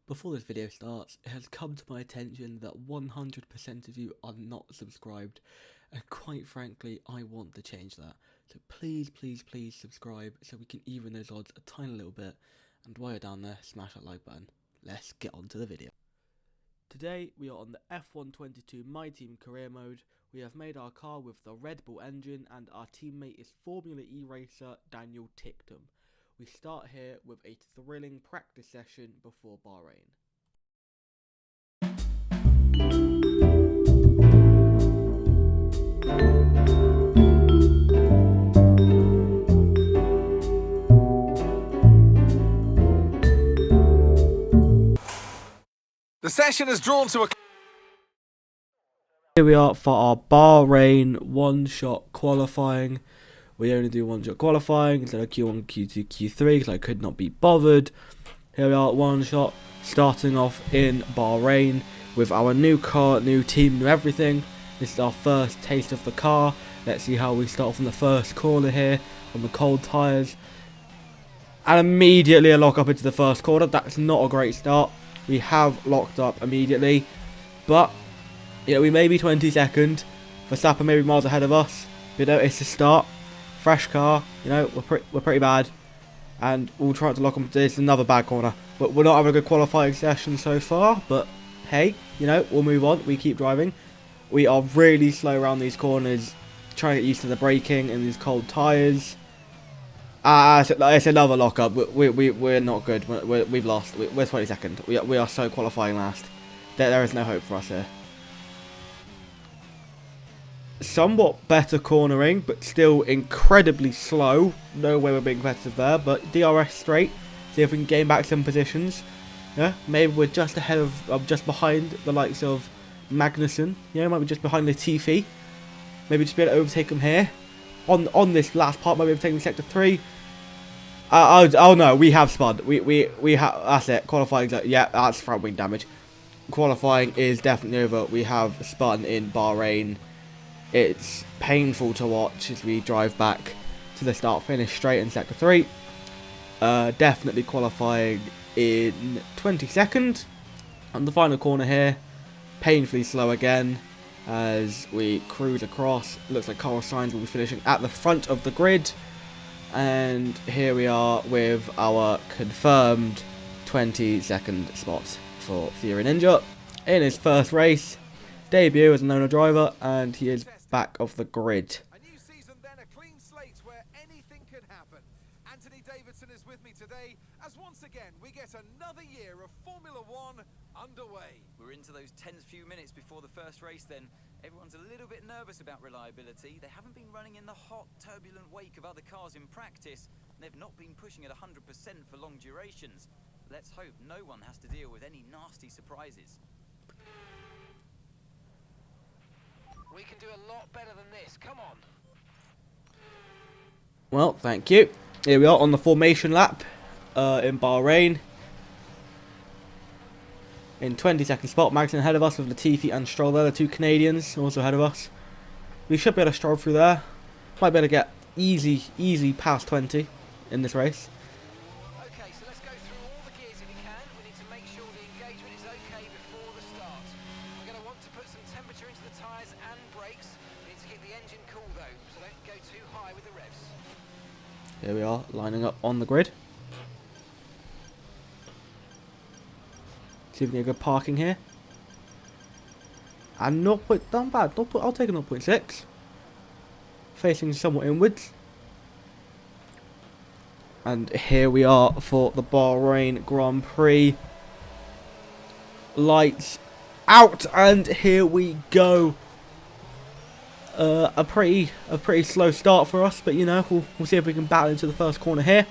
Before this video starts, it has come to my attention that 100% of you are not subscribed, and quite frankly, I want to change that. So please subscribe so we can even those odds a tiny little bit, and while you're down there, smash that like button. Let's get on to the video. Today we are on the F122 My Team Career Mode. We have made our car with the Red Bull engine, and our teammate is Formula E racer Daniel Ticktum. We start here with a thrilling practice session before Bahrain. The session is drawn to a... Here we are for our Bahrain one-shot qualifying. We only do one-shot qualifying instead of Q1, Q2, Q3 because I could not be bothered. Here we are, one shot, starting off in Bahrain with our new car, new team, new everything. This is our first taste of the car. Let's see how we start off in the first corner here on the cold tyres. And immediately a lock up into the first corner. That's not a great start. We have locked up immediately, but you know, we may be 22nd. Verstappen may be miles ahead of us, but you know, it's a start. Fresh car, you know, we're pretty bad, and we'll try to lock them. This is another bad corner. But we're not having a good qualifying session so far. But hey, you know, we'll move on. We keep driving. We are really slow around these corners, trying to get used to the braking and these cold tyres. It's another lock up. We're not good. We've lost. We're 22nd. We are so qualifying last. There is no hope for us here. Somewhat better cornering, but still incredibly slow. No way we're being competitive there, but DRS straight. See if we can gain back some positions. Yeah, maybe we're just ahead of, just behind the likes of Magnussen. Yeah, might be just behind Latifi. Maybe just be able to overtake them here. On this last part, might be overtaking sector 3. Oh no, we have spun. We have. That's it. Qualifying. Yeah, that's front wing damage. Qualifying is definitely over. We have spun in Bahrain. It's painful to watch as we drive back to the start-finish straight in Sector 3. Definitely qualifying in 22nd. On the final corner here, painfully slow again as we cruise across. Looks like Carlos Sainz will be finishing at the front of the grid. And here we are with our confirmed 22nd spot for Fury Ninja in his first race. Debut as an owner driver, and he is back off the grid. A new season, then a clean slate where anything could happen. Anthony Davidson is with me today as once again we get another year of Formula One underway. We're into those tense few minutes before the first race then. Everyone's a little bit nervous about reliability. They haven't been running in the hot, turbulent wake of other cars in practice. And they've not been pushing at 100% for long durations. Let's hope no one has to deal with any nasty surprises. We can do a lot better than this. Come on. Well, thank you. Here we are on the formation lap in Bahrain. In 22nd spot, Magnussen ahead of us with Latifi and Stroll there, the two Canadians also ahead of us. We should be able to stroll through there. Might be able to get easy past 20 in this race. Okay, so let's go through all the gears if you can. We need to make sure the engagement is okay before the start. We're going to want to put some temperature into the tyres and brakes. We need to keep the engine cool though, so don't go too high with the revs. Here we are, lining up on the grid. See if we can get good parking here. And not bad. I'll take a 0.6. Facing somewhat inwards. And here we are for the Bahrain Grand Prix. Lights out, and here we go. A pretty slow start for us, but you know, we'll see if we can battle into the first corner here.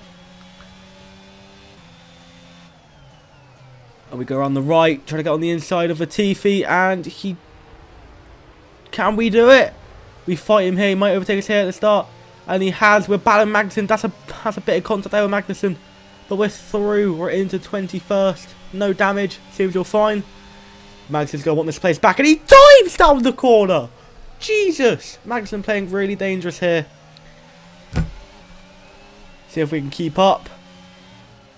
And we go around the right, trying to get on the inside of Latifi, and can we do it? We fight him here. He might overtake us here at the start, and he has. We're battling Magnussen. That's a bit of contact there with Magnussen, but we're through. We're into 21st. No damage. Seems you're fine. Magnussen's gonna want this place back, and he dives down the corner. Jesus, Magnussen playing really dangerous here. See if we can keep up.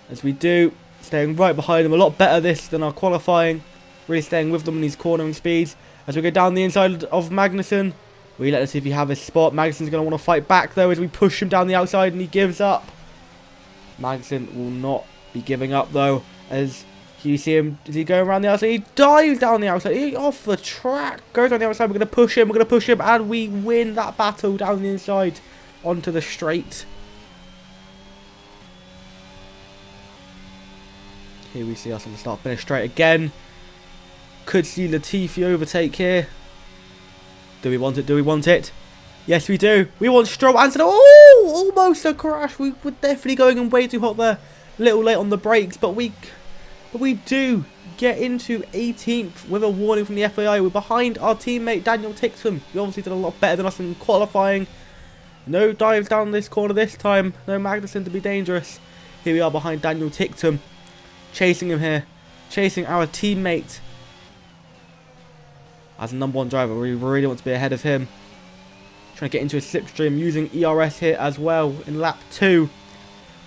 As we do, Staying right behind him. A lot better this than our qualifying. Really staying with them in these cornering speeds. As we go down the inside of Magnussen. We let us see if he have his spot. Magnussen's going to want to fight back though as we push him down the outside and he gives up. Magnussen will not be giving up though. As you see him, is he going around the outside? He dives down the outside. He off the track. Goes on the outside. We're going to push him. We're going to push him. And we win that battle down the inside onto the straight. Here we see us on the start finish straight again. Could see Latifi overtake here. Do we want it? Do we want it? Yes, we do. We want Stroll and oh, almost a crash. We were definitely going in way too hot there. A little late on the brakes, but we do get into 18th with a warning from the FAI. We're behind our teammate Daniel Tixham. He obviously did a lot better than us in qualifying. No dives down this corner this time. No Magnussen to be dangerous. Here we are behind Daniel Tixham. Chasing him here. Chasing our teammate. As a number 1 driver, we really want to be ahead of him. Trying to get into a slipstream using ERS here as well in lap 2.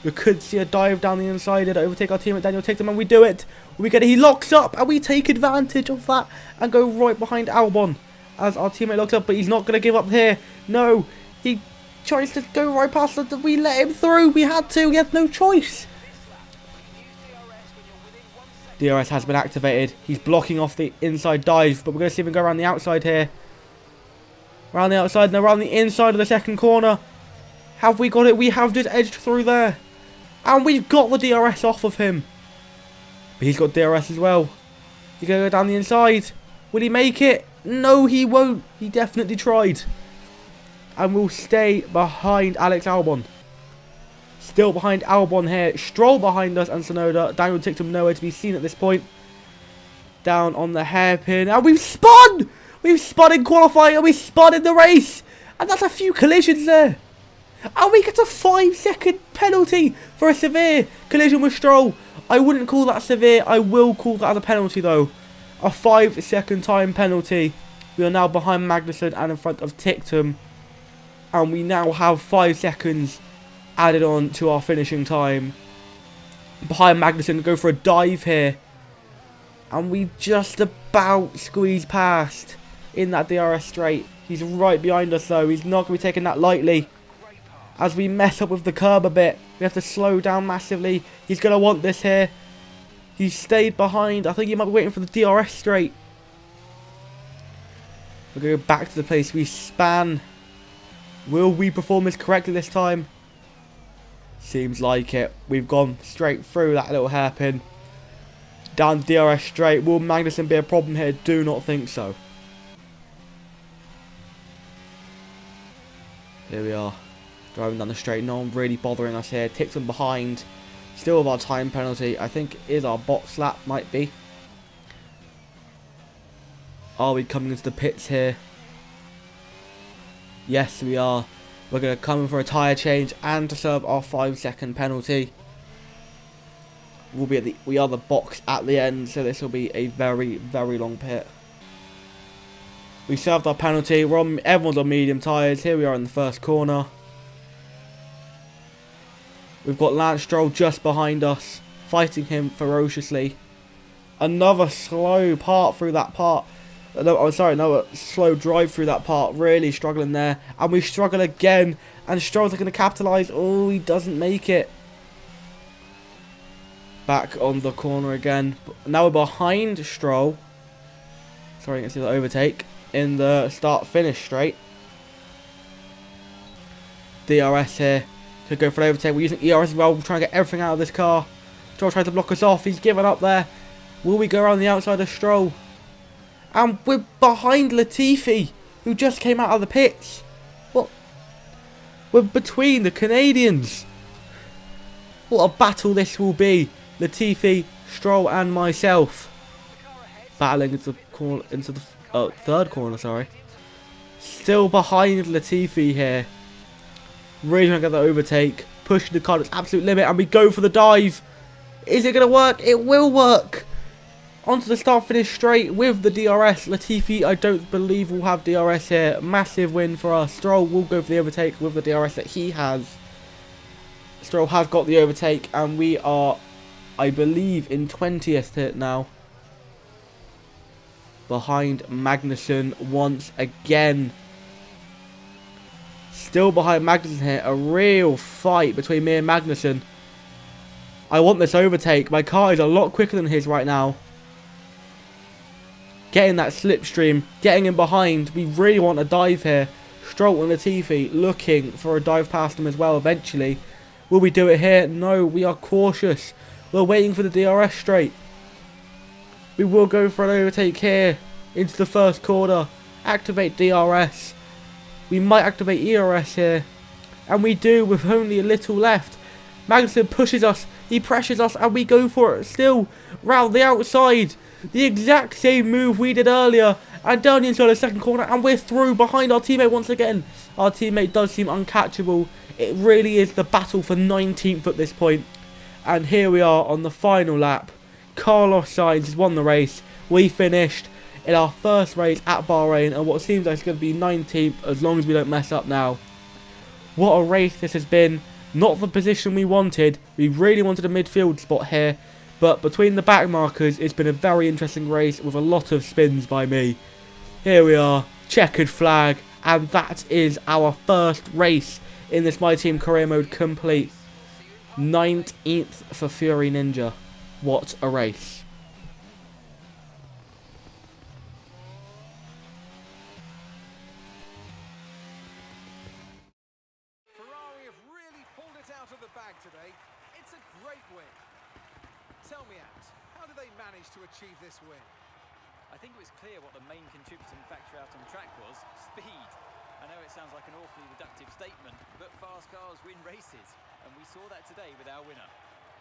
We could see a dive down the inside here to overtake our teammate Daniel Tixham, and we do it. We get it. He locks up and we take advantage of that and go right behind Albon as our teammate locks up, but he's not going to give up here. No, he tries to go right past us. We let him through. We had to. We had no choice. DRS has been activated. He's blocking off the inside dive, but we're going to see if we can go around the outside here. Around the outside, and around the inside of the second corner. Have we got it? We have just edged through there. And we've got the DRS off of him. But he's got DRS as well. He's going to go down the inside. Will he make it? No, he won't. He definitely tried. And we'll stay behind Alex Albon. Still behind Albon here. Stroll behind us and Sonoda. Daniel Tixham nowhere to be seen at this point. Down on the hairpin. And we've spun! We've spun in qualifying and we spun in the race. And that's a few collisions there. And we get a 5-second penalty for a severe collision with Stroll. I wouldn't call that severe. I will call that as a penalty though. A 5-second time penalty. We are now behind Magnussen and in front of Tixham. And we now have 5 seconds added on to our finishing time. Behind Magnussen, go for a dive here. And we just about squeeze past in that DRS straight. He's right behind us though. He's not going to be taking that lightly. As we mess up with the curb a bit, we have to slow down massively. He's going to want this here. He stayed behind. I think he might be waiting for the DRS straight. We'll go back to the place we span. Will we perform this correctly this time? Seems like it. We've gone straight through that little hairpin. Down DRS straight. Will Magnussen be a problem here? Do not think so. Here we are. Driving down the straight. No one really bothering us here. Tixham behind. Still with our time penalty. I think it is our box lap. Might be. Are we coming into the pits here? Yes, we are. We're going to come in for a tyre change and to serve our 5-second penalty. We are the box at the end, so this will be a very, very long pit. We served our penalty. Everyone's on medium tyres. Here we are in the first corner. We've got Lance Stroll just behind us, fighting him ferociously. Another slow part through that part. No, I'm sorry, no, slow drive through that part. Really struggling there. And we struggle again. And Stroll's going to capitalise. Oh, he doesn't make it. Back on the corner again. Now we're behind Stroll. Sorry, you can see the overtake. In the start-finish straight. DRS here. Could go for an overtake. We're using ERS as well. We're trying to get everything out of this car. Stroll tries to block us off. He's given up there. Will we go around the outside of Stroll? And we're behind Latifi, who just came out of the pits. What? We're between the Canadians. What a battle this will be. Latifi, Stroll and myself. Battling into the third corner, sorry. Still behind Latifi here. Really trying to get the overtake. Pushing the car to its absolute limit. And we go for the dive. Is it going to work? It will work. Onto the start-finish straight with the DRS. Latifi, I don't believe, will have DRS here. Massive win for us. Stroll will go for the overtake with the DRS that he has. Stroll has got the overtake, and we are I believe, in 20th here now. Behind Magnussen once again. Still behind Magnussen here. A real fight between me and Magnussen. I want this overtake. My car is a lot quicker than his right now. Getting that slipstream. Getting in behind. We really want a dive here. Stroll and Latifi looking for a dive past him as well eventually. Will we do it here? No, we are cautious. We're waiting for the DRS straight. We will go for an overtake here. Into the first corner. Activate DRS. We might activate ERS here. And we do with only a little left. Magnussen pushes us. He pressures us and we go for it still. Round the outside. The exact same move we did earlier. And down the inside the second corner. And we're through behind our teammate once again. Our teammate does seem uncatchable. It really is the battle for 19th at this point. And here we are on the final lap. Carlos Sainz has won the race. We finished in our first race at Bahrain. And what seems like it's going to be 19th as long as we don't mess up now. What a race this has been. Not the position we wanted. We really wanted a midfield spot here. But between the back markers, it's been a very interesting race with a lot of spins by me. Here we are. Checkered flag. And that is our first race in this My Team career mode complete. 19th for Fury Ninja. What a race. Ferrari have really pulled it out of the bag today. It's a great win. Tell me, Ant, how did they manage to achieve this win? I think it was clear what the main contributing factor out on track was: speed. I know it sounds like an awfully reductive statement, but fast cars win races, and we saw that today with our winner.